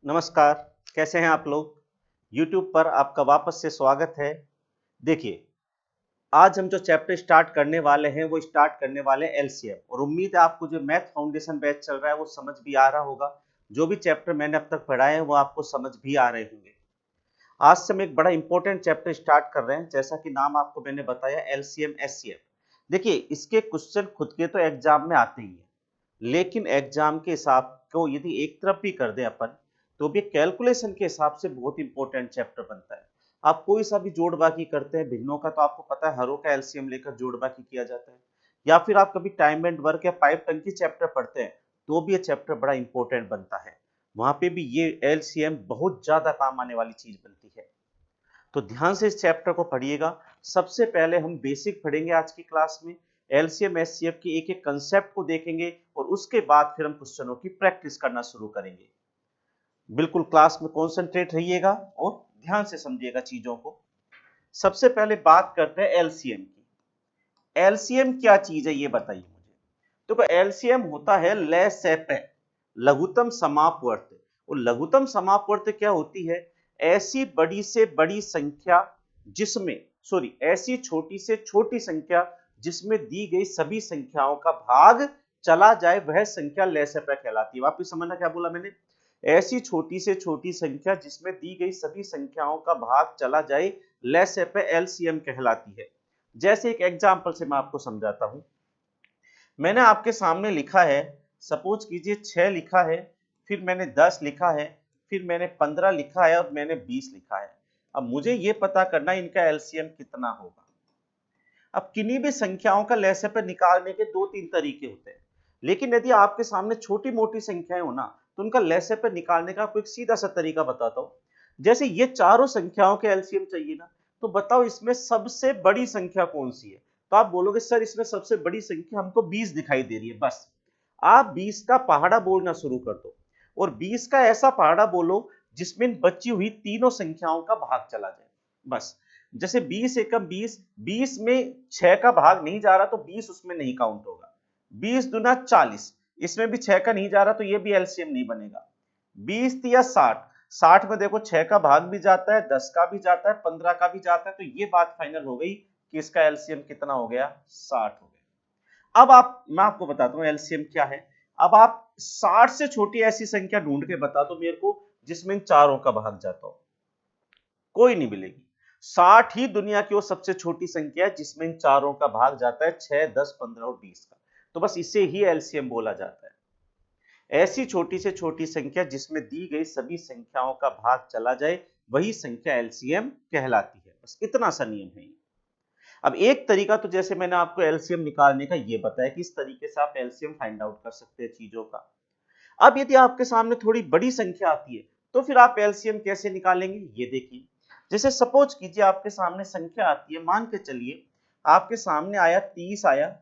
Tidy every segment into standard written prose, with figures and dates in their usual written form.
नमस्कार, कैसे हैं आप लोग? YouTube पर आपका वापस से स्वागत है। देखिए, आज हम जो चैप्टर स्टार्ट करने वाले हैं, वो स्टार्ट करने वाले हैं एलसीएम और उम्मीद है आपको जो मैथ फाउंडेशन बैच चल रहा है, वो समझ भी आ रहा होगा। जो भी चैप्टर मैंने अब तक पढ़ाए हैं, वो आपको समझ भी आ रहे होंगे। आज से हम एक बड़ा इंपॉर्टेंट चैप्टर स्टार्ट कर रहे हैं, जैसा कि नाम आपको मैंने बताया एलसीएम, एचसीएफ। देखिए, इसके क्वेश्चन खुद के तो एग्जाम में आते ही हैं, लेकिन एग्जाम के हिसाब को यदि एक तरफ भी कर दें अपन, तो भी कैलकुलेशन के हिसाब से बहुत इंपॉर्टेंट चैप्टर बनता है। आप कोई सा भी जोड़ बाकी करते हैं भिन्नों का, तो आपको पता है हरों का एलसीएम लेकर जोड़ बाकी किया जाता है। या फिर आप कभी टाइम एंड वर्क या पाइप टंकी चैप्टर पढ़ते हैं, तो भी ये चैप्टर बड़ा इंपॉर्टेंट बनता है। वहां पे भी ये एलसीएम बहुत ज्यादा काम आने वाली चीज बनती है। तो ध्यान से इस चैप्टर को पढ़िएगा। सबसे पहले हम बेसिक पढ़ेंगे आज की क्लास में। एलसीएम एचसीएफ की एक एक कंसेप्ट को देखेंगे और उसके बाद फिर हम क्वेश्चनों की प्रैक्टिस करना शुरू करेंगे। बिल्कुल क्लास में कॉन्सेंट्रेट रहिएगा और ध्यान से समझिएगा चीजों को। सबसे पहले बात करते हैं एलसीएम की। एलसीएम क्या चीज है ये बताइए मुझे। तो एलसीएम होता है लेसेपे, लघुत्तम समापवर्त। और लघुत्तम समापवर्त क्या होती है? ऐसी बड़ी से बड़ी संख्या जिसमें, सॉरी, ऐसी छोटी से छोटी संख्या जिसमें दी गई सभी संख्याओं का भाग चला जाए, वह संख्या लेसेपे कहलाती है। वापिस समझना क्या बोला मैंने? ऐसी छोटी से छोटी संख्या जिसमें दी गई सभी संख्याओं का भाग चला जाए, लेसेपे एलसीएम कहलाती है। जैसे एक एग्जांपल से मैं आपको समझाता हूं। मैंने आपके सामने लिखा है, सपोज कीजिए 6 लिखा है, फिर मैंने 10 लिखा है, फिर मैंने 15 लिखा है और मैंने 20 लिखा है। अब मुझे यह पता करना इनका एलसीएम कितना होगा। अब किन्हीं भी संख्याओं का लेसेपे निकालने के दो तीन तरीके होते हैं, लेकिन यदि आपके सामने छोटी मोटी संख्याएं हो ना, तो उनका लेसेपे निकालने का कोई सीधा सा तरीका बताता हूं। जैसे ये चारों संख्याओं के एलसीएम चाहिए ना, तो बताओ इसमें सबसे बड़ी संख्या कौन सी है? तो आप बोलोगे सर इसमें सबसे बड़ी संख्या हमको 20 दिखाई दे रही है। बस आप 20 का पहाड़ा बोलना शुरू कर दो और 20 का ऐसा पहाड़ा बोलो जिसमें बची हुई तीनों संख्याओं का भाग चला जाए। बस, जैसे 20 एकम 20, 20 में 6 का भाग नहीं जा रहा तो 20 उसमें नहीं काउंट होगा। 20 दुना 40, इसमें भी 6 का नहीं जा रहा तो ये भी एलसीएम नहीं बनेगा। 20 या 60, 60 में देखो 6 का भाग भी जाता है, 10 का भी जाता है, 15 का भी जाता है, तो ये बात फाइनल हो गई कि इसका एलसीएम कितना हो गया? 60 हो गया। अब मैं आपको बताता हूं एलसीएम क्या है। अब आप 60 से छोटी ऐसी संख्या ढूंढ के बता दो मेरे को जिसमें इन चारों का भाग जाता हो। कोई नहीं मिलेगी। 60 ही दुनिया की वो सबसे छोटी संख्या है जिसमें इन चारों का भाग जाता है, 6, 10, 15 और 20 का। तो बस इसे ही एलसीएम बोला जाता है। ऐसी छोटी से छोटी संख्या जिसमें दी गई सभी संख्याओं का भाग चला जाए, वही संख्या एलसीएम कहलाती है। बस इतना सा नियम है। अब एक तरीका तो जैसे मैंने आपको एलसीएम निकालने का ये बताया कि इस तरीके से आप एलसीएम फाइंड आउट कर सकते हैं चीजों का। अब यदि आपके सामने थोड़ी बड़ी संख्या आती है, तो फिर आप एलसीएम कैसे निकालेंगे ये देखिए। जैसे सपोज कीजिए आपके सामने संख्या आती है, मान के चलिए आपके सामने आया 30 आया,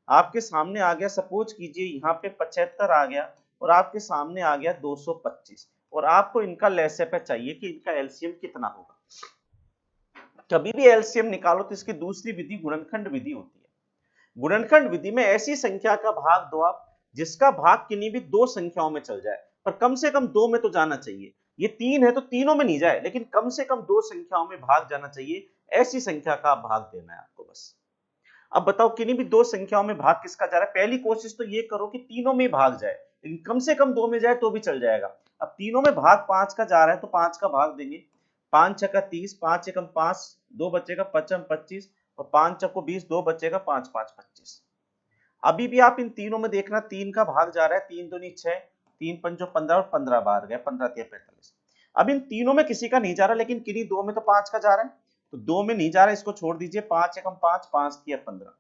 आपके सामने आ गया सपोज कीजिए यहाँ पे 75 आ गया, और आपके सामने आ गया 225, और आपको इनका लेसेपे चाहिए कि इनका एलसीएम कितना होगा। कभी भी एलसीएम निकालो तो इसकी दूसरी विधि गुणनखंड विधि होती है। गुणनखंड विधि में ऐसी संख्या का भाग दो आप जिसका भाग किन्हीं भी दो संख्याओं में चल जाए, पर कम से कम दो में तो जाना चाहिए। ये 3 है तो तीनों में नहीं जाए, लेकिन कम से कम दो संख्याओं में भाग जाना चाहिए। ऐसी संख्या का भाग देना है आपको बस। अब बताओ किन्हीं भी दो संख्याओं में भाग किसका जा रहा है? पहली कोशिश तो ये करो कि तीनों में भाग जाए, लेकिन कम से कम दो में जाए तो भी चल जाएगा। अब तीनों में भाग 5 का जा रहा है तो 5 का भाग देंगे। 5 छक्का 30, 5 एकम 5, 2 बचेगा 5 25, और 5 चक्को 20, 2 बचेगा 5 5 25। अभी भी आप इन तीनों में देखना, 3 का भाग जा रहा है, 3 दूनी 6, 3 पंचो 15 और 15 बाहर गए, 15 तिया 45। अब इन तीनों में किसी का नहीं जा रहा, लेकिन किन्हीं दो में तो 5 का जा रहा है, तो दो में नहीं जा रहा, इसको छोड़ दीजिए। 5 एकम 5, 5 तिया 15।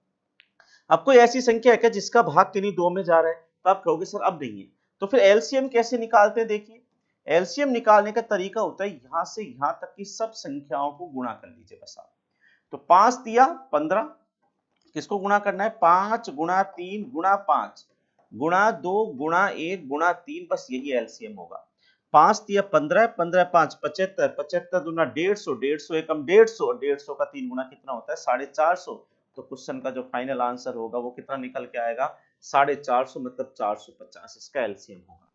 अब कोई ऐसी संख्या है क्या जिसका भाग किन्हीं दो में जा रहा है? तो आप कहोगे सर अब नहीं है। तो फिर एलसीएम कैसे निकालते हैं? देखिए, एलसीएम निकालने का तरीका होता है यहां से यहां तक की सब संख्याओं को गुणा कर लीजिए बस आप। तो 5 तिया 15, किसको गुणा करना है? 5 गुणा 3 गुणा 5 गुणा 2 गुणा 1 गुणा 3, बस यही एलसीएम होगा। 5 तिया 15, 15 5 75, 75 दूना 150, 150 एकम 150, 150 का 3 गुणा कितना होता है? 450। तो क्वेश्चन का जो फाइनल आंसर होगा वो कितना निकल के आएगा? 450, मतलब 450 इसका एलसीएम होगा।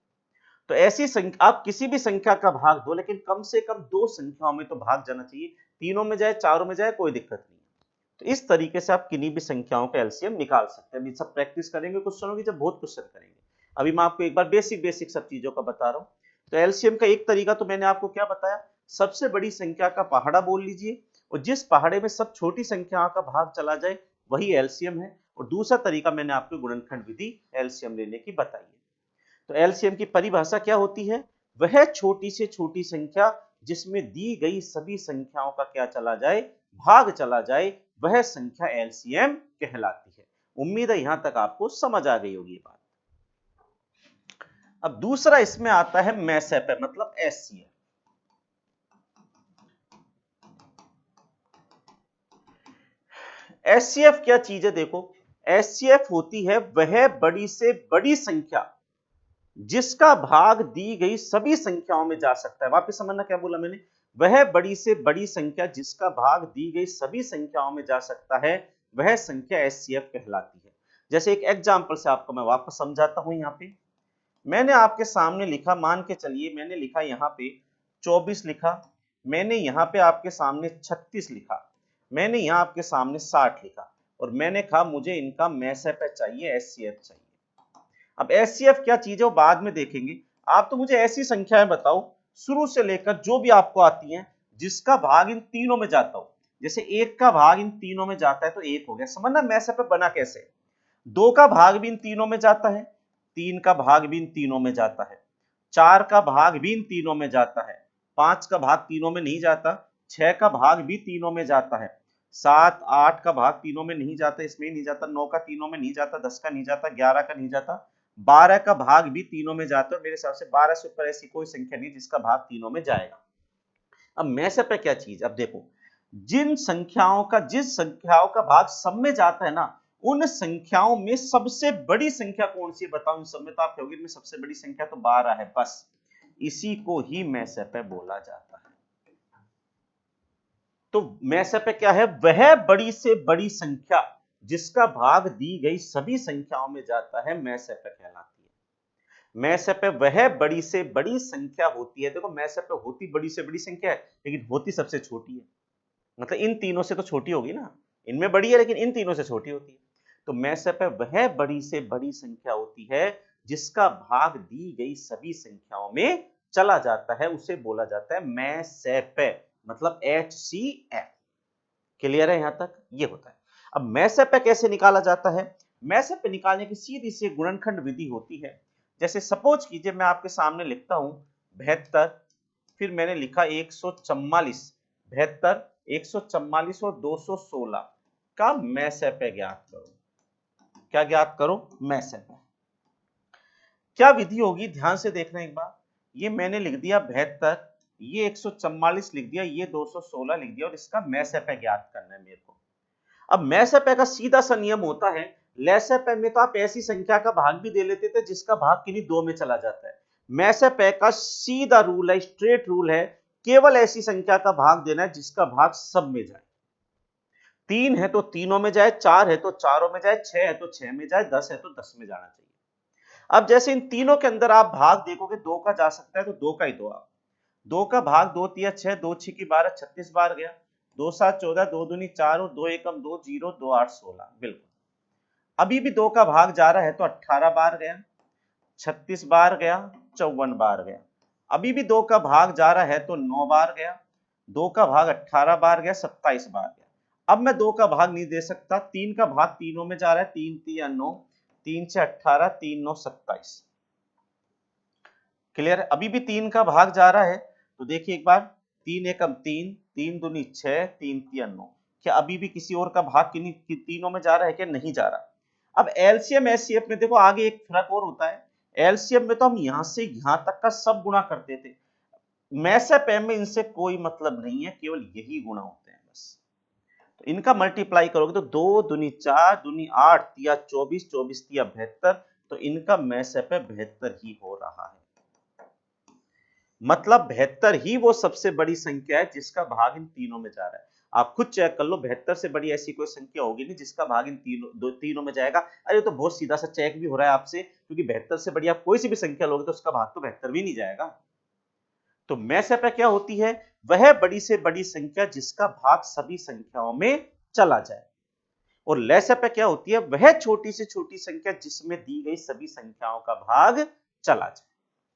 तो ऐसी संख्या, आप किसी भी संख्या का भाग दो, लेकिन कम से कम दो संख्याओं में तो भाग जाना चाहिए, तीनों में जाए चारों में जाए कोई दिक्कत नहीं। तो इस तरीके से आप किन्हीं भी संख्याओं का एलसीएम निकाल सकते हैं। अभी सब प्रैक्टिस करेंगे क्वेश्चनों की, जब बहुत क्वेश्चन करेंगे। अभी मैं आपको एक बार बेसिक सब चीजों का बता रहा हूं। तो एलसीएम का एक तरीका तो मैंने आपको क्या बताया, सबसे बड़ी संख्या का पहाड़ा बोल लीजिए, और जिस पहाड़े में सब छोटी संख्याओं का भाग चला जाए वही एलसीएम है। और दूसरा तरीका मैंने आपको गुणनखंड विधि एलसीएम लेने की बताई है। तो एलसीएम की परिभाषा क्या होती है, वह छोटी से छोटी संख्या जिसमें दी गई सभी संख्याओं का क्या चला जाए, भाग चला जाए, वह संख्या एलसीएम कहलाती है। उम्मीद है यहां तक आपको समझ आ गई होगी बात। अब दूसरा इसमें आता है मैसेप, मतलब एचसीएफ। एचसीएफ क्या चीज है, देखो एचसीएफ होती है वह बड़ी से बड़ी संख्या जिसका भाग दी गई सभी संख्याओं में जा सकता है। वापस समझना क्या बोला मैंने, वह बड़ी से बड़ी संख्या जिसका भाग दी गई सभी संख्याओं में जा सकता है, वह संख्या एचसीएफ कहलाती है। जैसे एक एग्जांपल से आपको मैं वापस समझाता हूं। यहाँ पे मैंने आपके सामने लिखा, मान के चलिए मैंने लिखा यहाँ पे 24 लिखा, मैंने यहाँ पे आपके सामने 36 लिखा, मैंने यहाँ आपके सामने 60 लिखा, और मैंने कहा मुझे इनका मैसेप चाहिए, एचसीएफ चाहिए। अब एचसीएफ क्या चीज है वो बाद में देखेंगे। आप तो मुझे ऐसी संख्याएं बताओ शुरू से लेकर जो भी आपको आती हैं जिसका भाग इन तीनों में जाता हो। जैसे एक का भाग इन तीनों में जाता है तो एक हो गया, समझना मैसेप बना कैसे। दो का भाग भी इन तीनों में जाता है, तीन का भाग भी इन तीनों में जाता है, चार का भाग भी इन तीनों में जाता है, पांच का भाग तीनों में नहीं जाता, छह का भाग भी तीनों में जाता है, सात आठ का भाग तीनों में नहीं जाता, इसमें नहीं जाता, नौ का तीनों में नहीं जाता, 10 का नहीं जाता, 11 का नहीं जाता, 12 का भाग भी तीनों में जाता है। मेरे हिसाब से 12 से ऊपर ऐसी कोई संख्या नहीं जिसका भाग तीनों में जाएगा। अब मैसेप पे क्या चीज, अब देखो जिस संख्याओं का भाग सब में जाता है ना, उन संख्याओं में सबसे बड़ी संख्या कौन सी है बताओ। इन सब में तो आप कहोगे इनमें सबसे बड़ी संख्या तो 12 है, बस इसी को ही मैसेप बोला जाता है। तो मैसेप क्या है, वह बड़ी से बड़ी संख्या जिसका भाग दी गई सभी संख्याओं में जाता है, मैसेप कहलाती है। मैसेप वह बड़ी से बड़ी संख्या होती है। देखो मैसेप होती बड़ी से बड़ी संख्या है, लेकिन होती सबसे छोटी है। मतलब इन तीनों से तो छोटी होगी ना, इनमें बड़ी है लेकिन इन तीनों से छोटी होती है। तो मैसेप वह बड़ी से बड़ी संख्या होती है जिसका भाग दी गई सभी संख्याओं में चला जाता है, उसे बोला जाता है मैसेप, मतलब HCF। क्लियर है यहां तक, ये होता है। अब मैसेप कैसे निकाला जाता है, मैसेप निकालने की सीधी सी गुणनखंड विधि होती है। जैसे सपोज कीजिए मैं आपके सामने लिखता हूं 72, फिर मैंने लिखा 144, 72, 144 और 216 का मैसेप ज्ञात करो। क्या ज्ञात करो, मैसेप। क्या विधि होगी, ध्यान से देखना एक बार। ये मैंने लिख दिया 72, ये 144 लिख दिया, ये 216 लिख दिया, और इसका मैसेप ज्ञात करना है मेरे को। अब मैसेप का सीधा सा नियम होता है, लेसेप में तो आप ऐसी संख्या का भाग भी दे लेते थे जिसका भाग किन्हीं दो में चला जाता है। मैसेप का सीधा रूल है, स्ट्रेट रूल है, केवल ऐसी संख्या का भाग देना है जिसका भाग सब में जाए। 3 है तो तीनों में जाए, 4 है तो चारों में जाए, 6 है तो 6 में जाए, 10 है तो 10 में जाना चाहिए। अब जैसे इन तीनों के अंदर आप भाग देखोगे, 2 का जा सकता है तो 2 का ही दो आप। 2 का भाग 2 तिया 6, 2 6 की 12, 36 बार गया, 2 7 14, 2 दूनी 4 और 2 एकम 2 0, 2 8 16। बिल्कुल अभी भी 2 का भाग जा रहा है तो 18 बार गया, 36 बार गया, 54 बार गया। अभी भी 2 का भाग जा रहा है तो 9 बार गया, 2 का भाग 18 बार गया, 27 बार गया। अब मैं 2 का भाग नहीं दे सकता, 3 का भाग तीनों में जा रहा है, 3 तिया 9, 3 से 18, 3 9 27। क्लियर है, अभी भी 3 का भाग जा रहा है तो देखिए एक बार, 3 एकम 3, 3 दूनी 6, 3 तिया 9। क्या अभी भी किसी और का भाग किन्हीं तीनों में जा रहा है क्या, नहीं जा रहा। अब एलसीएम एचसीएफ में देखो आगे एक फर्क और होता है। एलसीएम में तो हम यहां से यहां तक का सब गुणा करते थे, मैसेप में इनसे कोई मतलब नहीं है, केवल यही गुणा होते हैं बस। तो इनका मल्टीप्लाई करोगे तो 2 दूनी 4, दूनी 8, तिया 24, 24 तिया 72, तो इनका मैसेप 72 ही हो रहा है। मतलब 72 ही वो सबसे बड़ी संख्या है जिसका भाग इन तीनों में जा रहा है। आप खुद चेक कर लो, 72 से बड़ी ऐसी कोई संख्या होगी नहीं जिसका भाग इन तीनों में जाएगा। अरे तो बहुत सीधा सा चेक भी हो रहा है आपसे, क्योंकि 72 से बड़ी आप कोई सी भी संख्या लोगे तो उसका भाग तो 72 भी नहीं जाएगा। तो मैसेपा क्या होती है? वह बड़ी से बड़ी संख्या जिसका भाग सभी संख्याओं में चला जाए। और लेसेपा क्या होती है? वह छोटी से छोटी संख्या जिसमें दी गई सभी संख्याओं का भाग चला जाए।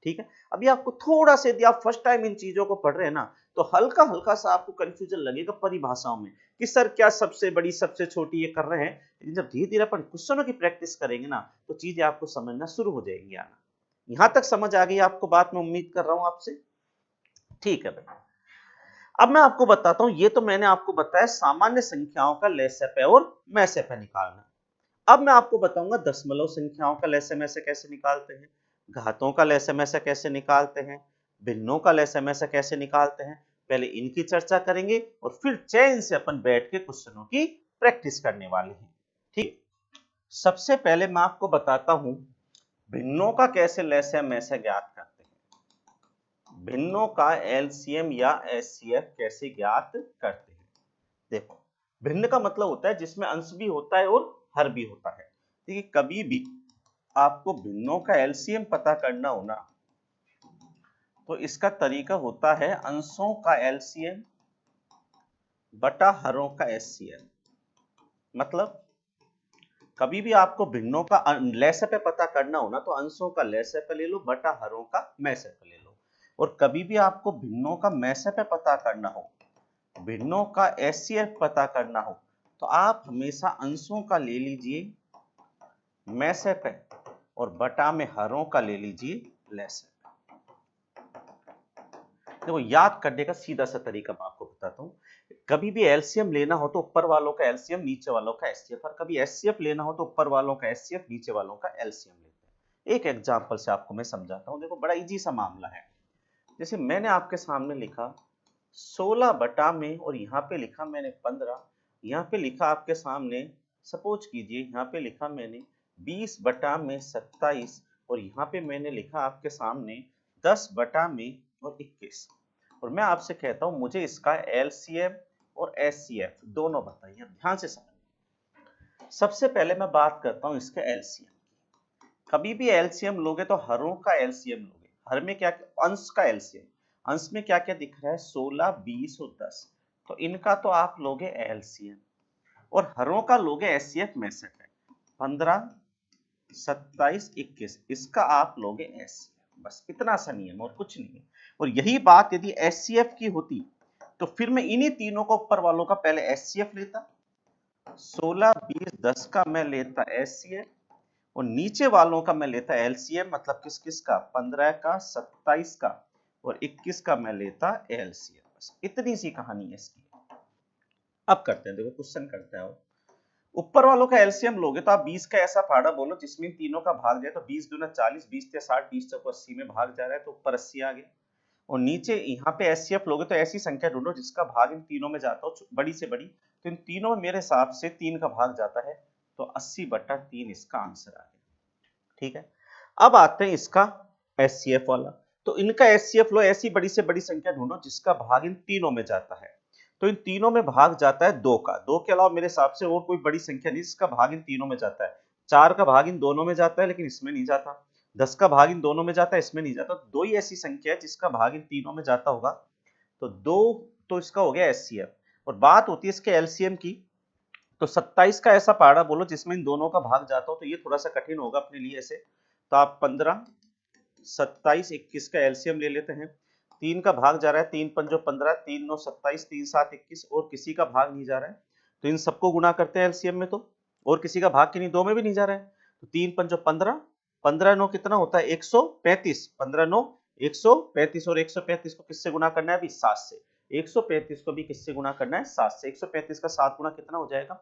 ठीक है, अभी आपको थोड़ा सा, यदि आप फर्स्ट टाइम इन चीजों को पढ़ रहे हैं ना, तो हल्का हल्का सा आपको कंफ्यूजन लगेगा परिभाषाओं में कि सर क्या सबसे बड़ी सबसे छोटी ये कर रहे हैं, लेकिन जब धीरे धीरे अपन क्वेश्चनों की प्रैक्टिस करेंगे ना, तो चीजें आपको समझना शुरू हो जाएंगी आना। यहां तक समझ आ गई आपको बात? मैं उम्मीद कर रहा हूं आपसे। ठीक है भाई, अब मैं आपको बताता हूं, ये तो मैंने आपको बताया सामान्य संख्याओं का लेसेपा और मैसेपा निकालना। अब मैं आपको बताऊंगा दशमलव संख्याओं का लहसे-मैसे कैसे निकालते हैं, घातों का लहसे-मैसे कैसे निकालते हैं, भिन्नों का लहसे-मैसे कैसे निकालते हैं। पहले इनकी चर्चा करेंगे और फिर चैन से अपन बैठ के क्वेश्चनों की प्रैक्टिस करने वाले हैं। ठीक, सबसे पहले मैं आपको बताता हूं भिन्नों का कैसे लहसे-मैसे ज्ञात करते हैं, भिन्नों का एलसीएम या एचसीएफ कैसे ज्ञात करते हैं। देखो, भिन्न का मतलब होता है जिसमें अंश भी होता है और हर भी होता है। देखिए, कभी भी आपको भिन्नों का एलसीएम पता करना हो ना, तो इसका तरीका होता है अंशों का एलसीएम बटा हरों का एचसीएफ। मतलब कभी भी आपको भिन्नों का लहसेपा पता करना हो ना, तो अंशों का लहसेपा ले लो बटा हरों का मैसेपा ले लो। और कभी भी आपको भिन्नों का मैसेपा पता करना हो, भिन्नों का एचसीएफ पता करना हो, तो आप हमेशा अंशों का ले लीजिए मैसेपा और बटा में हरों का ले लीजिए लहसेपा। देखो, याद करने का सीधा सा तरीका मैं आपको बताता हूँ। कभी भी एलसीएम लेना हो तो ऊपर वालों का एलसीएम नीचे वालों का एचसीएफ, और कभी एचसीएफ लेना हो तो ऊपर वालों का एचसीएफ नीचे वालों का एलसीएम लेते हैं। एक एग्जांपल से आपको मैं समझाता हूँ। देखो, बड़ा इजी सा मामला है। जैसे मैंने आपके सामने लिखा 16 बटा में, और यहाँ पे लिखा मैंने 15, यहाँ पे लिखा आपके सामने, सपोज कीजिए यहाँ पे लिखा मैंने 20 बटा में 27, और यहाँ पे मैंने लिखा आपके सामने 10 बटा में और 21। और मैं आपसे कहता हूं मुझे इसका एलसीएम और एचसीएफ दोनों बताइए। ध्यान से समझिए। सबसे पहले मैं बात करता हूं इसके एलसीएम। कभी भी एलसीएम लोगे तो हरों का एलसीएम लोगे। हर में क्या, अंश का एलसीएम, अंश में क्या क्या दिख रहा है, 16, 20 और 10, तो इनका तो आप लोगे एलसीएम। और हरों का लोगे एचसीएफ में से 15, 27, 21, इसका आप लोगे एचसीएफ। बस इतना सा नियम और कुछ नहीं है। और यही बात यदि एचसीएफ की होती तो फिर मैं इन्हीं तीनों को ऊपर वालों का पहले एचसीएफ लेता, 16, 20, 10 का मैं लेता एचसीएफ, और नीचे वालों का मैं लेता एलसीएम, मतलब किस किस का, 15 का, 27 का और 21 का मैं लेता एलसीएम। बस इतनी सी कहानी है इसकी। अब करते हैं, देखो क्वेश्चन करते हैं। ऊपर वालों का एलसीएम लोगे तो आप 20 का ऐसा फाड़ा बोलो जिसमें तीनों का भाग जाए, तो 20 दूना 40, 20 से 60, 20 से 80 में भाग जा रहा है, तो ऊपर 80 आ गया। और नीचे यहाँ पे एचसीएफ लोगे तो ऐसी संख्या ढूंढो जिसका भाग इन तीनों में जाता हो, बड़ी से बड़ी। तो इन तीनों में मेरे हिसाब से 3 का भाग जाता है, तो 80 बटा 3 इसका आंसर आ गया। ठीक है, अब आते हैं इसका एचसीएफ वाला। तो इनका एचसीएफ लो, ऐसी बड़ी से बड़ी संख्या ढूंढो जिसका भाग इन तीनों में जाता है। तो इन तीनों में भाग जाता है 2 का। 2 के अलावा मेरे हिसाब से और कोई बड़ी संख्या नहीं जिसका भाग इन तीनों में जाता है। 4 का भाग इन दोनों में जाता है लेकिन इसमें नहीं जाता। 10 का भाग इन दोनों में जाता है, इसमें नहीं जाता। 2 ही ऐसी संख्या है जिसका भाग इन तीनों में जाता होगा, तो 2 तो इसका हो गया एचसीएफ। और बात होती है इसके एलसीएम की, तो 27 का ऐसा पहाड़ा बोलो जिसमें इन दोनों का भाग जाता हो, तो ये थोड़ा सा कठिन होगा अपने लिए ऐसे। तो आप 15, 27, 21 का एलसीएम ले लेते हैं। 3 का भाग जा रहा है, 3 पंजो 15, 3 9 27, 3 7 21, और किसी का भाग नहीं जा रहा है, तो इन सबको गुणा करते हैं एलसीएम में, तो और किसी का भाग की नहीं, 2 में भी नहीं जा रहा है, तो 3 पंजो 15, 15 9 कितना होता है 135, 15 9 135, और 135 को किससे गुणा करना है अभी, 7 से। 135 को भी किससे गुणा करना है, 7 से। 135 का 7 गुणा कितना हो जाएगा,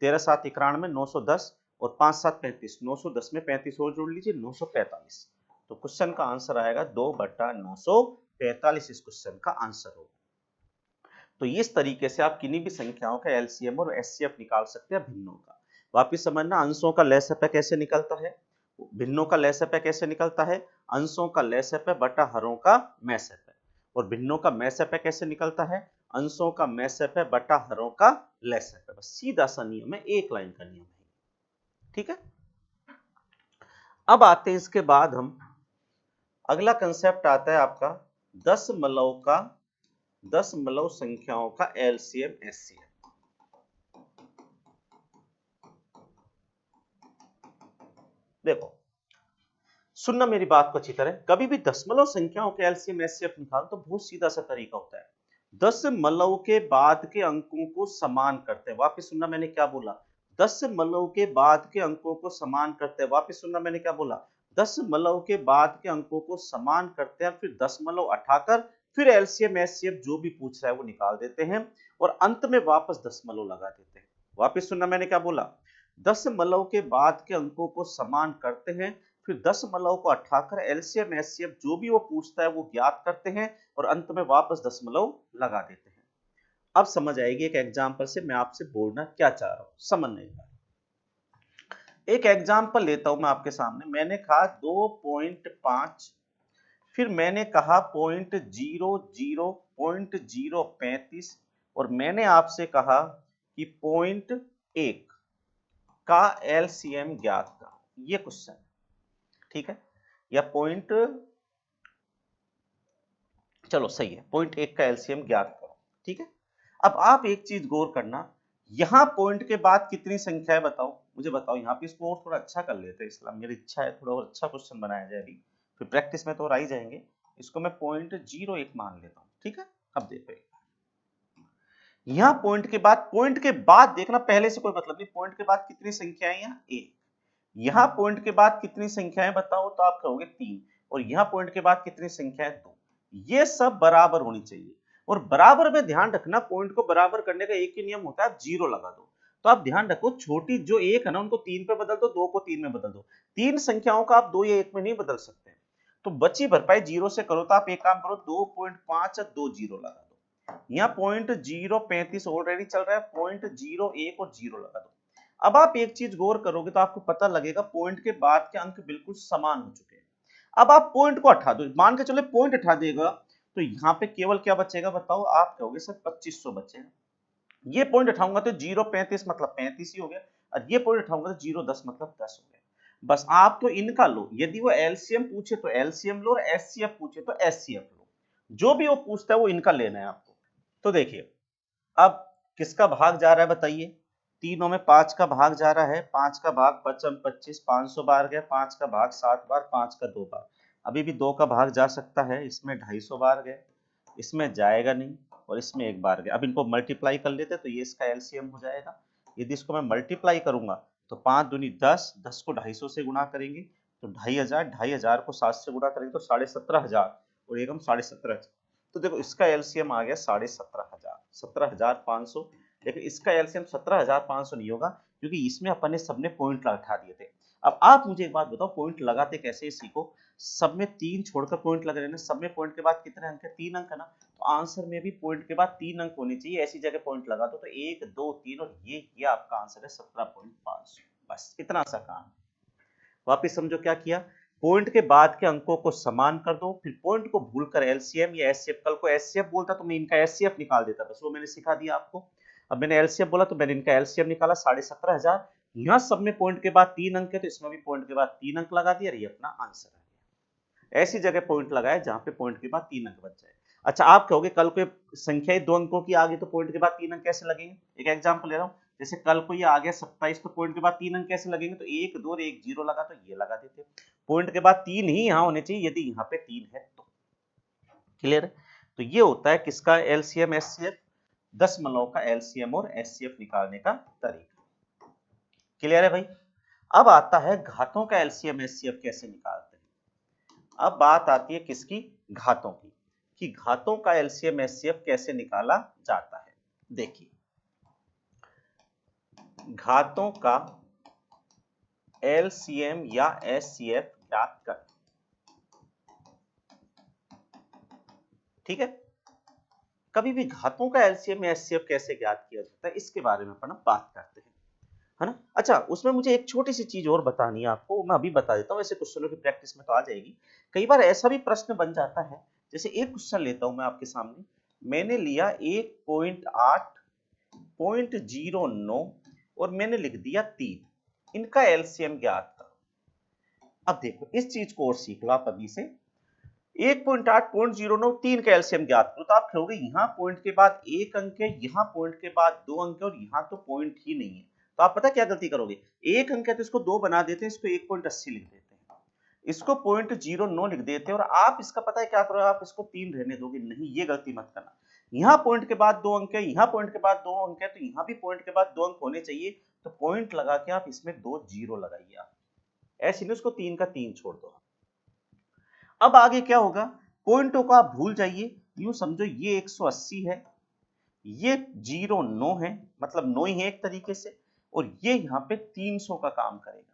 13 7 91, 910, और 5 7 35, 910 में 35 और जोड़ लीजिए, 945। तो क्वेश्चन का आंसर आएगा 2 बटा 945, इस क्वेश्चन का आंसर होगा। तो इस तरीके से आप किन्हीं भी संख्याओं का एलसीएम और एचसीएफ निकाल सकते हैं भिन्नों का। वापिस समझना, अंशों का लहसेपा कैसे निकलता है, भिन्नों का लहसेपा कैसे निकलता है, अंशों का लहसेपा बटा हरों का मैसेपा। और भिन्नों का मैसेपा कैसे निकलता है, अंशों का मैसअप है बटा हरों का लेसअप है। बस सीधा सा नियम है, एक लाइन का नियम है। ठीक है, अब आते हैं इसके बाद हम अगला कंसेप्ट आता है आपका दशमलव संख्याओं का एलसीएम एचसीएफ। देखो सुनना मेरी बात को अच्छी तरह, कभी भी दशमलव संख्याओं के एलसीएम एचसीएफ निकालो तो बहुत सीधा सा तरीका होता है, दशमलव के बाद के अंकों को समान करते हैं। वापस सुनना मैंने क्या बोला, दशमलव के बाद के अंकों को समान करते हैं। वापस सुनना मैंने क्या बोला, दशमलव के बाद के अंकों को समान करते हैं, फिर दशमलव उठाकर फिर एलसीएम एचसीएफ जो भी पूछ रहा है वो निकाल देते हैं और अंत में वापस दशमलव लगा देते हैं। वापस सुनना मैंने क्या बोला, दशमलव के बाद के अंकों को समान करते हैं, फिर दशमलव को उठाकर एलसीएम एचसीएफ जो भी वो पूछता है वो ज्ञात करते हैं और अंत में वापस दशमलव लगा देते हैं। अब समझ आएगी एक एग्जांपल से मैं आपसे बोलना क्या चाह रहा हूं, समझ नहीं पा रहा। एक एग्जांपल लेता हूं मैं आपके सामने। मैंने कहा 2.5, फिर मैंने कहा 0.035 और मैंने आपसे कहा कि 0.1 का एलसीएम ज्ञात करो। ये क्वेश्चन, ठीक है, या चलो सही है, 0.1 का एलसीएम ज्ञात करो। ठीक है, अब आप एक चीज गौर करना, यहां पॉइंट के बाद कितनी संख्या है बताओ, मुझे बताओ। यहाँ पे इसको और थोड़ा अच्छा कर लेते हैं, इसलिए मेरी इच्छा है थोड़ा और अच्छा क्वेश्चन बनाया जाए अभी, फिर प्रैक्टिस में तो और आ ही जाएंगे। इसको मैं 0.01 मान लेता हूँ। ठीक है, अब देखो यहाँ पॉइंट के बाद देखना, पहले से कोई मतलब नहीं, पॉइंट के बाद कितनी संख्याएं, यहाँ एक, यहाँ पॉइंट के बाद कितनी संख्याएं बताओ, तो आप कहोगे 3, और यहाँ पॉइंट के बाद कितनी संख्याएं, 2। ये सब बराबर होनी चाहिए, और बराबर में ध्यान रखना, पॉइंट को बराबर करने का एक ही नियम होता है, आप 0 लगा दो। तो आप ध्यान रखो, छोटी जो 1 है ना उनको 3 पे बदल दो, 2 को 3 में बदल दो। 3 संख्याओं का आप 2 या 1 में नहीं बदल सकते, तो बची भरपाई 0 से करो। तो आप एक काम करो, 2.5 या 2 0 लगा दो। यहाँ 0.035 ऑलरेडी चल रहा है, 0.01 और 0 लगा दो। अब आप एक चीज गौर करोगे तो आपको पता लगेगा पॉइंट के बाद के अंक बिल्कुल समान हो चुके हैं। अब आप पॉइंट को हटा दो, मान के चलो पॉइंट हटा देगा तो यहाँ पे केवल क्या बचेगा बताओ, आप कहोगे सर 2500 बचेगा। ये पॉइंट हटाऊंगा तो 0.35 मतलब 35 ही हो गया, और ये पॉइंट हटाऊंगा तो 0.10 मतलब 10 हो गया। बस आप तो इनका लो, यदि वो एलसीएम पूछे तो एलसीएम लो और एचसीएफ पूछे तो एचसीएफ लो, जो भी वो पूछता है वो इनका लेना है आपको। तो देखिए अब किसका भाग जा रहा है बताइए, तीनों में 5 का भाग जा रहा है, 5 का भाग 5 25, 500 बार गया, 5 का भाग 7 बार, 5 का 2 बार, अभी भी 2 का भाग जा सकता है, इसमें 250 बार गए, इसमें जाएगा नहीं, और इसमें 1 बार गया। अब इनको मल्टीप्लाई कर लेते तो ये इसका एलसीएम हो जाएगा। यदि इसको मैं मल्टीप्लाई करूंगा तो 5 दूनी 10, 10 को 250 से गुणा करेंगे तो 2500, 2500 को 7 से गुणा करेंगे तो 17,500 और एकम 17,500। तो देखो इसका एलसीएम आ गया 17,500, 17,500। लेकिन इसका एलसीएम 17,500 नहीं होगा, क्योंकि इसमें अपन ने सबने पॉइंट लगा दिए थे। अब आप मुझे एक बात बताओ, पॉइंट लगाते कैसे सीखो, सब में 3 छोड़कर पॉइंट लगा लेना। सब में पॉइंट के बाद कितने अंक है, 3 अंक है ना, तो आंसर में भी पॉइंट के बाद 3 अंक होने चाहिए, ऐसी जगह पॉइंट लगा दो तो 1 2 3, और ये आपका आंसर है 17.500। बस इतना सा काम। वापिस समझो क्या किया, पॉइंट के बाद के अंकों को समान कर दो, फिर पॉइंट को भूलकर एलसीएम या एचसीएफ, कल को एचसीएफ बोलता तो मैं इनका एचसीएफ निकाल देता, बस वो मैंने सिखा दिया आपको। अब मैंने एलसीएफ बोला तो मैंने इनका एलसीएम निकाला 17,500। यहाँ सब में पॉइंट के बाद 3 अंक है तो इसमें भी पॉइंट के बाद 3 अंक लगा दिया, ये अपना आंसर है। ऐसी जगह पॉइंट लगाए जहां पे पॉइंट के बाद 3 अंक बच जाए। अच्छा आप कहोगे कल को संख्या 2 अंकों की आ गई तो पॉइंट के बाद 3 अंक कैसे लगेंगे, एक एग्जांपल ले रहा हूं, जैसे कल को ये आ गया 27 तो पॉइंट के बाद 3 अंक कैसे लगेंगे, तो 1 2 और 1 0 लगा तो ये लगा देते। पॉइंट के बाद 3 ही यहां होने चाहिए, यदि यहां पे 3 है तो। क्लियर है, तो ये होता है किसका एलसीएम एचसीएफ, दशमलव का एलसीएम और एचसीएफ निकालने का तरीका। क्लियर है भाई। अब आता है घातों का एलसीएम एचसीएफ कैसे निकालते हैं। अब बात आती है किसकी, घातों की, कि घातों का एलसीएम एचसीएफ कैसे निकाला जाता है। देखिए घातों का एलसीएम या एचसीएफ ज्ञात कर, ठीक है। कभी भी घातों का एलसीएम या एचसीएफ कैसे ज्ञात किया जाता है इसके बारे में अपन बात करते हैं, है ना। अच्छा उसमें मुझे एक छोटी सी चीज और बतानी है आपको, मैं अभी बता देता हूँ, ऐसे क्वेश्चनों की प्रैक्टिस में तो आ जाएगी। कई बार ऐसा भी प्रश्न बन जाता है, जैसे एक क्वेश्चन लेता हूं मैं आपके सामने, मैंने लिया 1.8.09 और मैंने लिख दिया 3, इनका एलसीएम ज्ञात करो। अब देखो इस चीज को और सीख लो आप अभी से। 1.8.09 3 का एलसीएम ज्ञात करो, तो आप कहोगे यहाँ पॉइंट के बाद एक अंक है, यहाँ पॉइंट के बाद 2 अंक है और यहाँ तो पॉइंट ही नहीं है। तो आप पता क्या गलती करोगे, एक अंक है तो इसको 2 बना देते हैं, इसको 1.80 लिख देते हैं, इसको 0.09 लिख देते हैं और आप इसका पता है क्या करो, आप इसको 3 रहने दोगे। नहीं, ये गलती मत करना। यहाँ पॉइंट के बाद 2 अंक है, यहाँ पॉइंट के बाद 2 अंक है, तो यहाँ भी पॉइंट के बाद 2 अंक होने चाहिए, तो पॉइंट लगा के आप इसमें 2 जीरो लगाइए। आप ऐसे नहीं उसको 3 का 3 छोड़ दो। अब आगे क्या होगा, पॉइंटों को आप भूल जाइए, यूं समझो ये 180 है, ये 0.9 है, मतलब 9 ही है एक तरीके से, और ये यहाँ पे 300 का काम करेगा।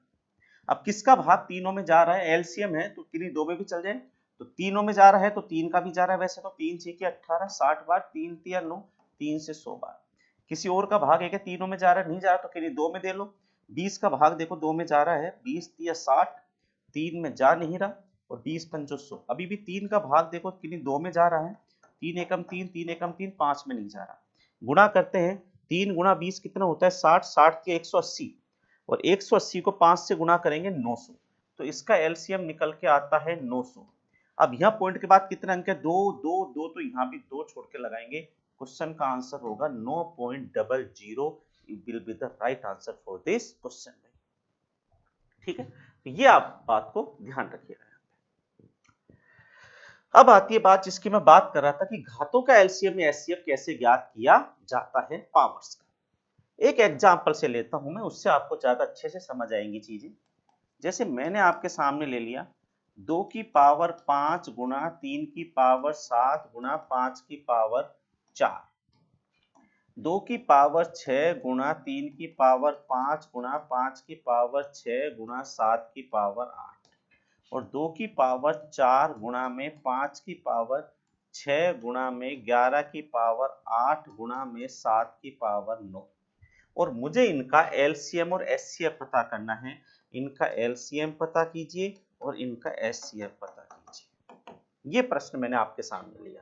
अब किसका भाग तीनों में जा रहा है, एलसीएम है तो किन्हीं दो में भी चल जाए, तो तीनों में जा रहा है तो 3 का भी जा रहा है। वैसे तो 3 6 के 18, 60 बार, 3 3 9, 3 से 100 बार। किसी और का भाग है क्या तीनों में जा रहा है, नहीं जा रहा, तो किन्हीं दो में दे लो। 20 का भाग देखो 2 में जा रहा है, 20 3 60, 3 में जा नहीं रहा, और 20 5 100। अभी भी 3 का भाग देखो किन्हीं दो में जा रहा है, 3 एकम 3, 3 एकम 3, 5 में नहीं जा रहा। गुणा करते हैं, 3 गुणा 20 कितना होता है 60, 60 के 180, और 180 को 5 से गुणा करेंगे 900, तो इसका एलसीएम निकल के आता है 900। अब यहाँ पॉइंट के बाद कितना अंक है, 2 2 2, तो यहाँ भी 2 छोड़ के लगाएंगे। क्वेश्चन का आंसर होगा 9.00 will be the right answer for this question. ठीक है, तो ये आप बात को ध्यान रखिएगा। अब आती है बात जिसकी मैं बात कर रहा था कि घातों का एलसीएम या एचसीएफ कैसे ज्ञात किया जाता है पावर्स का। एक एग्जांपल से लेता हूं मैं, उससे आपको ज्यादा अच्छे से समझ आएंगी चीजें। जैसे मैंने आपके सामने ले लिया 2 की पावर 5 गुणा 3 की पावर 7 गुणा 5 की पावर 4, 2 की पावर 6 गुणा 3 की पावर 5 गुणा 5 की पावर 6 गुणा 7 की पावर 8, और 2 की पावर 4 गुणा में 5 की पावर 6 गुणा में 11 की पावर 8 गुणा में 7 की पावर 9। और मुझे इनका एलसीएम और एचसीएफ पता करना है। इनका एलसीएम पता कीजिए और इनका एचसीएफ पता कीजिए। ये प्रश्न मैंने आपके सामने लिया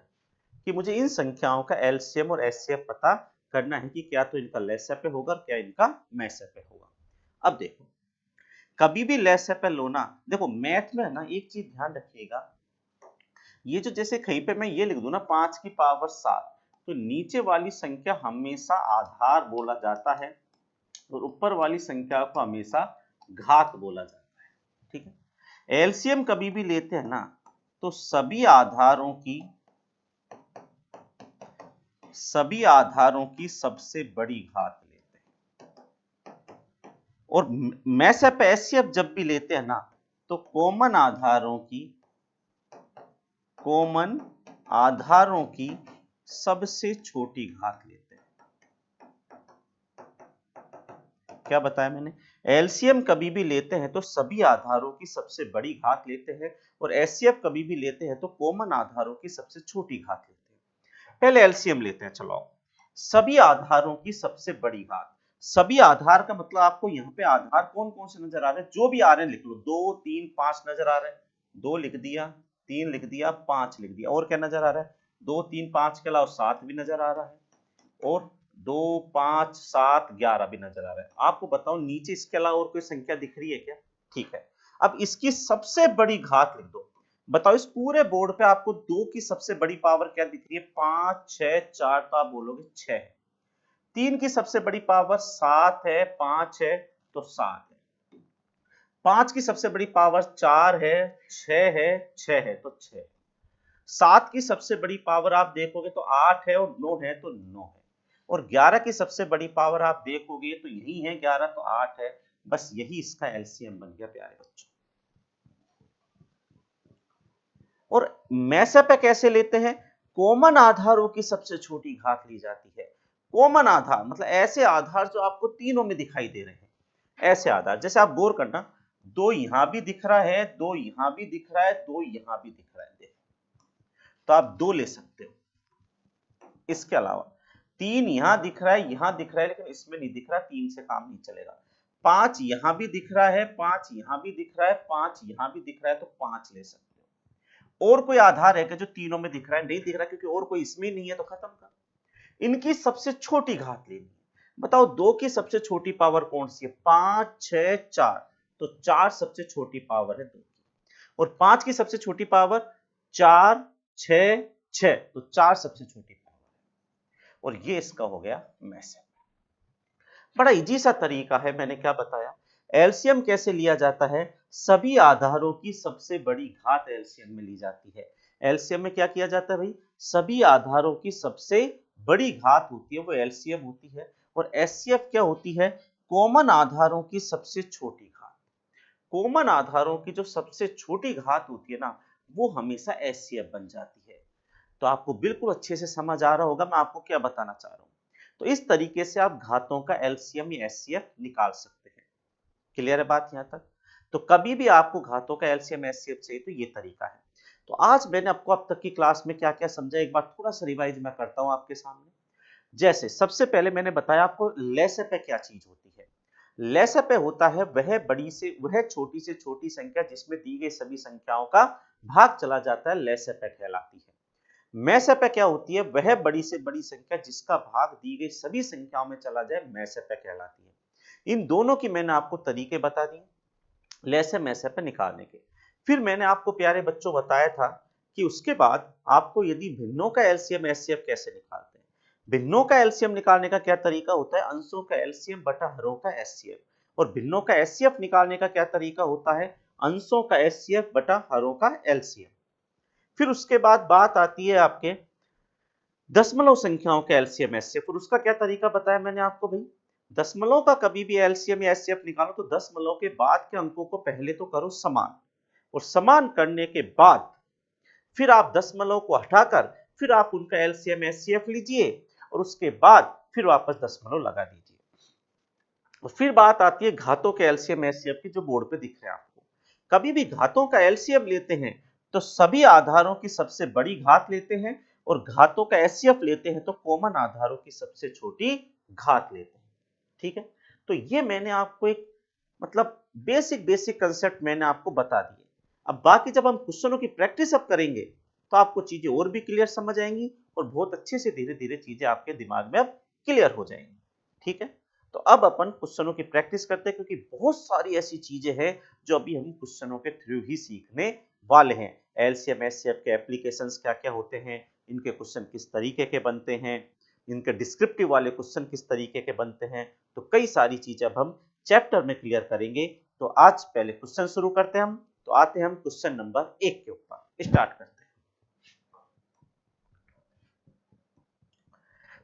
कि मुझे इन संख्याओं का एलसीएम और एचसीएफ पता करना है कि क्या तो इनका लेस पे होगा क्या इनका मैस पे होगा। अब देखो, कभी भी लेस पे लो ना, देखो मैथ में है ना एक चीज ध्यान रखिएगा, ये जो जैसे कहीं पे मैं ये लिख दूं ना 5 की पावर 7, तो नीचे वाली संख्या हमेशा आधार बोला जाता है और ऊपर वाली संख्या को हमेशा घात बोला जाता है। ठीक है, एलसीएम कभी भी लेते हैं ना तो सभी आधारों की सबसे बड़ी घात लेते हैं, और मैसेप एचसीएफ जब भी लेते हैं ना तो कॉमन आधारों की सबसे छोटी घात लेते हैं। क्या बताया मैंने, एलसीएम कभी भी लेते हैं तो सभी आधारों की सबसे बड़ी घात लेते हैं, और एचसीएफ कभी भी लेते हैं तो कॉमन आधारों की सबसे छोटी घात लेते हैं। पहले एलसीएम लेते हैं, चलो सभी आधारों की सबसे बड़ी घात। सभी आधार का मतलब आपको यहाँ पे आधार कौन कौन से नजर आ रहे हैं, जो भी आ रहे हैं लिख लो, 2 3 5 नजर आ रहे हैं, 2 लिख दिया, 3 लिख दिया, 5 लिख दिया, और क्या नजर आ रहा है, 2 3 5 के अलावा 7 भी नजर आ रहा है, और 2 5 7 11 भी नजर आ रहा है। आपको बताओ नीचे इसके अलावा और कोई संख्या दिख रही है क्या? ठीक है, अब इसकी सबसे बड़ी घात लिख दो। बताओ इस पूरे बोर्ड पे आपको 2 की सबसे बड़ी पावर क्या दिख रही है, 5 6 4, तो आप बोलोगे 6 है। 3 की सबसे बड़ी पावर 7 है, 5 है तो 7 है। 5 की सबसे बड़ी पावर 4 है, 6 है, 6 है तो 6 है। 7 की सबसे बड़ी पावर आप देखोगे तो 8 है और 9 है तो 9 है, और 11 की सबसे बड़ी पावर आप देखोगे तो यही है 11 तो 8 है। बस यही इसका एलसीएम बन गया प्यारे बच्चों। और मैसेप कैसे लेते हैं, कॉमन आधारों की सबसे छोटी घात ली जाती है। कॉमन आधार मतलब ऐसे आधार जो आपको तीनों में दिखाई दे रहे हैं, ऐसे आधार। जैसे आप गौर करना, 2 यहां भी दिख रहा है, 2 यहां भी दिख रहा है, 2 यहां भी दिख रहा है, देखो तो आप 2 ले सकते हो। इसके अलावा 3 यहां दिख रहा है, यहां दिख रहा है, लेकिन इसमें नहीं दिख रहा, 3 से काम नहीं चलेगा। 5 यहां भी दिख रहा है, 5 यहां भी दिख रहा है, 5 यहां भी दिख रहा है, तो 5 ले सकते हो। और कोई आधार है कि जो तीनों में दिख रहा है? नहीं दिख रहा, क्योंकि और कोई इसमें नहीं है, तो खत्म कर। इनकी सबसे छोटी घात लेनी है। बताओ 2 की सबसे छोटी पावर कौन सी है? 5, 6, 4, तो 4 सबसे छोटी पावर है 2 की। और 5 की सबसे छोटी पावर 4, 6, 6, तो 4 सबसे छोटी पावर है। और ये इसका हो गया मैसेज। बड़ा इजी सा तरीका है, मैंने क्या बताया? एलसीएम कैसे लिया जाता है? सभी आधारों की सबसे बड़ी घात एलसीएम में ली जाती है। एलसीएम में क्या किया जाता है भाई? सभी आधारों की सबसे बड़ी घात होती है, वो एलसीएम होती है। और एचसीएफ क्या होती है? कॉमन आधारों की सबसे छोटी घात। कॉमन आधारों की जो सबसे छोटी घात होती है ना, वो हमेशा एचसीएफ बन जाती है। तो आपको बिल्कुल अच्छे से समझ आ रहा होगा मैं आपको क्या बताना चाह रहा हूं। तो इस तरीके से आप घातों का एलसीएम या एचसीएफ निकाल सकते हैं। क्लियर है बात यहां तक? तो कभी भी आपको घातों का एलसीएम एचसीएफ चाहिए तो ये तरीका है। तो आज मैंने आपको अब तक की क्लास में क्या क्या समझा, एक बार थोड़ा सा रिवाइज मैं करता हूं आपके सामने। जैसे सबसे पहले मैंने बताया आपको लेसेपे क्या चीज होती है। लेसेपे होता है वह छोटी से छोटी संख्या जिसमें दी गई सभी संख्याओं का भाग चला जाता है, लेसेपे कहलाती है। मैसेपे क्या होती है? वह बड़ी से बड़ी संख्या जिसका भाग दी गई सभी संख्याओं में चला जाए, मैसेपे कहलाती है। इन दोनों की मैंने आपको तरीके बता दिए लेसे मैसेपे निकालने के। फिर मैंने आपको प्यारे बच्चों बताया था कि उसके बाद आपको यदि भिन्नों का एलसीएम एचसीएफ कैसे निकालते हैं। भिन्नों का एलसीएम निकालने का क्या तरीका होता है? अंशों का एलसीएम बटा हरों का एचसीएफ। और भिन्नों का एचसीएफ निकालने का क्या तरीका होता है? अंशों का एचसीएफ बटा हरों का एलसीएम। फिर उसके बाद बात आती है आपके दशमलव संख्याओं के एलसीएम एचसीएफ, और उसका क्या तरीका बताया मैंने आपको भाई? दशमलव का कभी भी एलसीएम या एचसीएफ निकालो तो दशमलव के बाद के अंकों को पहले तो करो समान, और समान करने के बाद फिर आप दशमलव को हटाकर फिर आप उनका एलसीएम एचसीएफ लीजिए, और उसके बाद फिर वापस दशमलव लगा दीजिए। और फिर बात आती है घातों के एलसीएम एचसीएफ की, जो बोर्ड पे दिख रहे हैं आपको। कभी भी घातों का एलसीएम लेते हैं तो सभी आधारों की सबसे बड़ी घात लेते हैं, और घातों का एचसीएफ लेते हैं तो कॉमन आधारों की सबसे छोटी घात लेते हैं। ठीक है, तो ये मैंने आपको एक मतलब बेसिक बेसिक कंसेप्ट मैंने आपको बता दिए। अब बाकी जब हम क्वेश्चनों की प्रैक्टिस अब करेंगे तो आपको चीजें और भी क्लियर समझ आएंगी, और बहुत अच्छे से धीरे धीरे चीजें आपके दिमाग में अब क्लियर हो जाएंगी। ठीक है, तो अब अपन क्वेश्चनों की प्रैक्टिस करते हैं, क्योंकि बहुत सारी ऐसी चीजें हैं जो अभी हम क्वेश्चनों के थ्रू ही सीखने वाले हैं। एलसीएम एचसीएफ के एप्लीकेशंस क्या क्या होते हैं, इनके क्वेश्चन किस तरीके के बनते हैं, इनके डिस्क्रिप्टिव वाले क्वेश्चन किस तरीके के बनते हैं, तो कई सारी चीजें अब हम चैप्टर में क्लियर करेंगे। तो आज पहले क्वेश्चन शुरू करते हैं हम। तो आते हैं हम क्वेश्चन नंबर 1 के ऊपर, स्टार्ट करते हैं।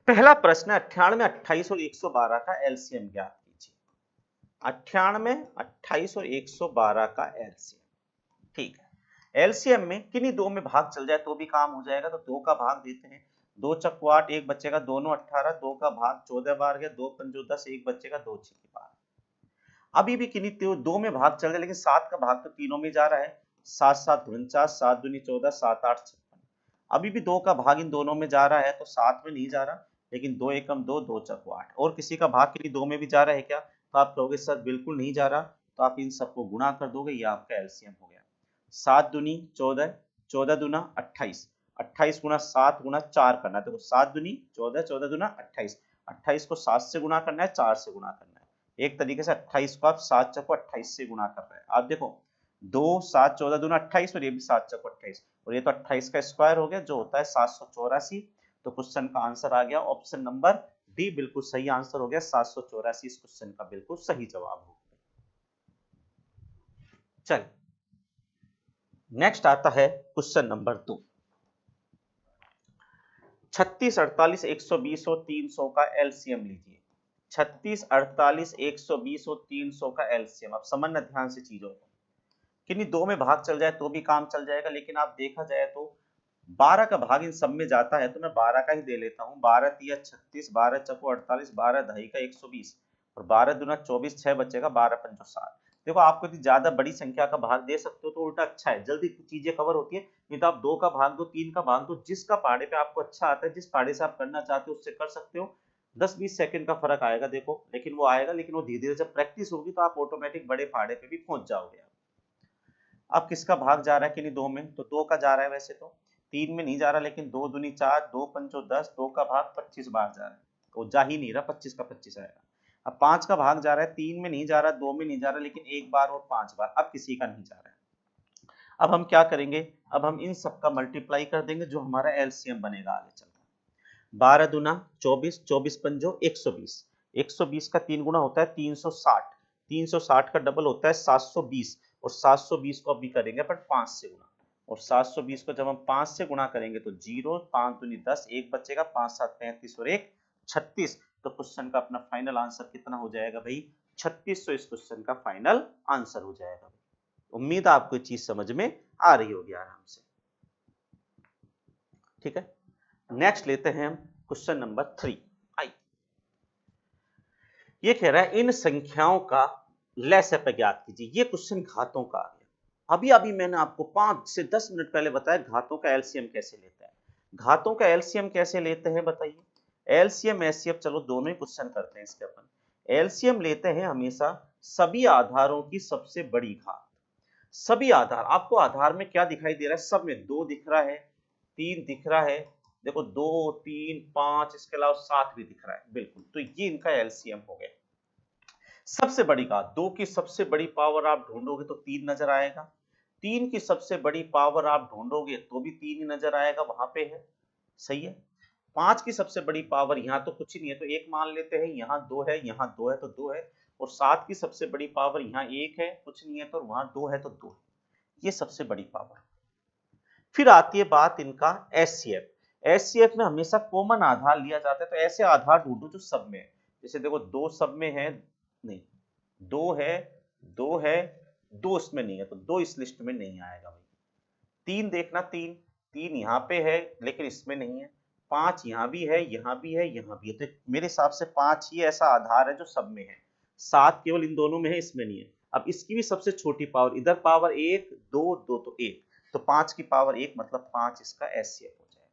पहला प्रश्न है 98, 28 और 112 का एलसीएम ज्ञात कीजिए। 98, 28 और 112 का एलसीएम। ठीक है, एलसीएम में किन्हीं दो में भाग चल जाए तो भी काम हो जाएगा, तो 2 का भाग देते हैं। 2 चक्कू 8, एक बच्चेगा दोनों 18, 2 का भाग 14 बार गया, 2 पंजो 10, एक बच्चेगा 2 छक्के 12। अभी भी किन्हीं दो में भाग चल रहा है, लेकिन 7 का भाग तो तीनों में जा रहा है। 7 7 49, 7 दूनी 14, 7 8 56। अभी भी 2 का भाग इन दोनों में जा रहा है, तो 7 में नहीं जा रहा, लेकिन 2 एकम 2, 2 चक्कू 8। और किसी का भाग किन्हीं 2 में भी जा रहा है क्या? तो आप कहोगे सर बिल्कुल नहीं जा रहा, तो आप इन सबको गुणा कर दोगे, ये आपका एलसीएम हो गया। 7 दूनी 14, 14 दूना 28, 28 गुना 7 गुना 4 करना है। देखो 7 दूनी 14, 14 दूना 28, 28 को 7 से गुणा करना है, 4 से गुणा करना है। एक तरीके से 28 को आप 7 चक्को 28 से गुणा कर रहे हैं। आप देखो 2 7 14 दूना 28, और ये भी 7 चक्को 28, और ये तो 28 का स्क्वायर हो गया जो होता है 784। तो क्वेश्चन का आंसर आ गया ऑप्शन नंबर डी, बिल्कुल सही आंसर हो गया 784। इस क्वेश्चन का बिल्कुल सही जवाब हो गया। चल नेक्स्ट आता है क्वेश्चन नंबर 2। 36, 48, 120 और 300 का एलसीएम लीजिए। 36, 48, 120 और 300 का एलसीएम। अब समझना ध्यान से चीजों को, किन्हीं दो में भाग चल जाए तो भी काम चल जाएगा, लेकिन आप देखा जाए तो 12 का भाग इन सब में जाता है, तो मैं 12 का ही दे लेता हूँ। 12 तिया 36, 12 चको 48, 12 ढाई का 120, और 12 दूना 24, 6 बचेगा, 12 पंचो 60। देखो आपको यदि ज्यादा बड़ी संख्या का भाग दे सकते हो तो उल्टा अच्छा है, जल्दी चीजें कवर होती है। नहीं तो आप 2 का भाग दो, 3 का भाग दो, जिसका पहाड़े पे आपको अच्छा आता है, जिस पहाड़े से आप करना चाहते हो उससे कर सकते हो। 10-20 सेकंड का फर्क आएगा देखो, लेकिन वो आएगा, लेकिन वो धीरे धीरे जब प्रैक्टिस होगी तो आप ऑटोमेटिक बड़े पहाड़े पे भी पहुंच जाओगे। अब किसका भाग जा रहा है कि नहीं 2 में, तो 2 का जा रहा है, वैसे तो 3 में नहीं जा रहा, लेकिन 2 दूनी 4, 2 पंचो 10, 2 का भाग 25 बार जा रहा है, वो जा ही नहीं रहा, 25 का 25 आएगा। अब 5 का भाग जा रहा है, 3 में नहीं जा रहा, 2 में नहीं जा रहा, लेकिन एक बार और 5 बार, अब किसी का नहीं जा रहा है। अब हम क्या करेंगे, अब हम इन सब का मल्टीप्लाई कर देंगे, जो हमारा एलसीएम बनेगा आगे चलकर। 12 दूना 24, 24 पंजो 120, 120 का 3 गुना होता है 360, 360 का डबल होता है 720, और 720 को अभी करेंगे पर 5 से गुना, और 720 को जब हम 5 से गुणा करेंगे तो 0, 5 दूनी 10, एक बचेगा, 5 7 35 और 1 36। तो क्वेश्चन का अपना फाइनल आंसर कितना हो जाएगा भाई, 3600 इस क्वेश्चन का फाइनल आंसर हो जाएगा। उम्मीद है आपको ये चीज समझ में आ रही होगी आराम से। ठीक है, नेक्स्ट लेते हैं हम क्वेश्चन नंबर 3। आई, ये कह रहा है इन संख्याओं का लसअ ज्ञात कीजिए। ये क्वेश्चन घातों का आ गया। अभी अभी मैंने आपको 5 से 10 मिनट पहले बताया घातों का एलसीएम कैसे लेता है। घातों का एलसीएम कैसे लेते हैं बताइए। एलसीएम एचसीएफ चलो दोनों ही क्वेश्चन करते हैं इसके अपन। एलसीएम लेते हैं हमेशा सभी आधारों की सबसे बड़ी घात। सभी आधार, आपको आधार में क्या दिखाई दे रहा है, सब में 2 दिख रहा है, 3 दिख रहा है, देखो 2 3 5, इसके अलावा 7 भी दिख रहा है, बिल्कुल। तो ये इनका एलसीएम हो गया। सबसे बड़ी घात, 2 की सबसे बड़ी पावर आप ढूंढोगे तो 3 नजर आएगा, 3 की सबसे बड़ी पावर आप ढूंढोगे तो भी 3 ही नजर आएगा, वहां पे है, सही है। 5 की सबसे बड़ी पावर, यहाँ तो कुछ ही नहीं है तो 1 मान लेते हैं, यहाँ 2 है, यहाँ 2 है तो 2 है, और 7 की सबसे बड़ी पावर यहाँ 1 है, कुछ नहीं है, तो वहां 2 है तो 2 है, ये सबसे बड़ी पावर। फिर आती है बात इनका एचसीएफ। एचसीएफ में हमेशा कॉमन आधार लिया जाता है, तो ऐसे आधार ढूंढो जो सब में है। जैसे देखो 2 सब में है, नहीं 2 है, 2 है, 2 इसमें नहीं है, तो 2 इस लिस्ट में नहीं आएगा भाई। 3 देखना, 3 3 यहाँ पे है लेकिन इसमें नहीं है, 5 यहाँ भी है, यहाँ भी है, यहाँ भी है, तो मेरे हिसाब से 5 ही ऐसा आधार है जो सब में है। 7 केवल इन दोनों में है, इसमें नहीं है। अब इसकी भी सबसे छोटी पावर, इधर पावर 1 2 2 तो 1, तो 5 की पावर 1 मतलब 5 इसका एचसीएफ हो जाएगा।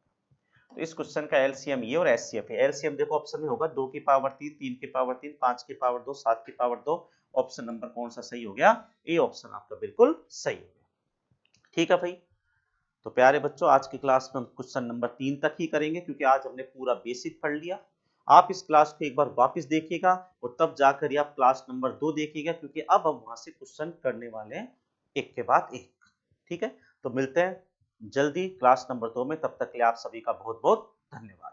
तो इस क्वेश्चन का एलसीएम ये और एचसीएफ है। एलसीएम देखो ऑप्शन में होगा 2 की पावर 3, 3 की पावर 3, 5 की पावर 2, 7 की पावर 2। ऑप्शन नंबर कौन सा सही हो गया, ए ऑप्शन आपका बिल्कुल सही हो गया। ठीक है भाई, तो प्यारे बच्चों आज की क्लास में हम क्वेश्चन नंबर 3 तक ही करेंगे, क्योंकि आज हमने पूरा बेसिक पढ़ लिया। आप इस क्लास को एक बार वापस देखिएगा और तब जाकर ही आप क्लास नंबर 2 देखिएगा, क्योंकि अब हम वहां से क्वेश्चन करने वाले हैं एक के बाद एक। ठीक है, तो मिलते हैं जल्दी क्लास नंबर 2 में, तब तक के लिए आप सभी का बहुत बहुत धन्यवाद।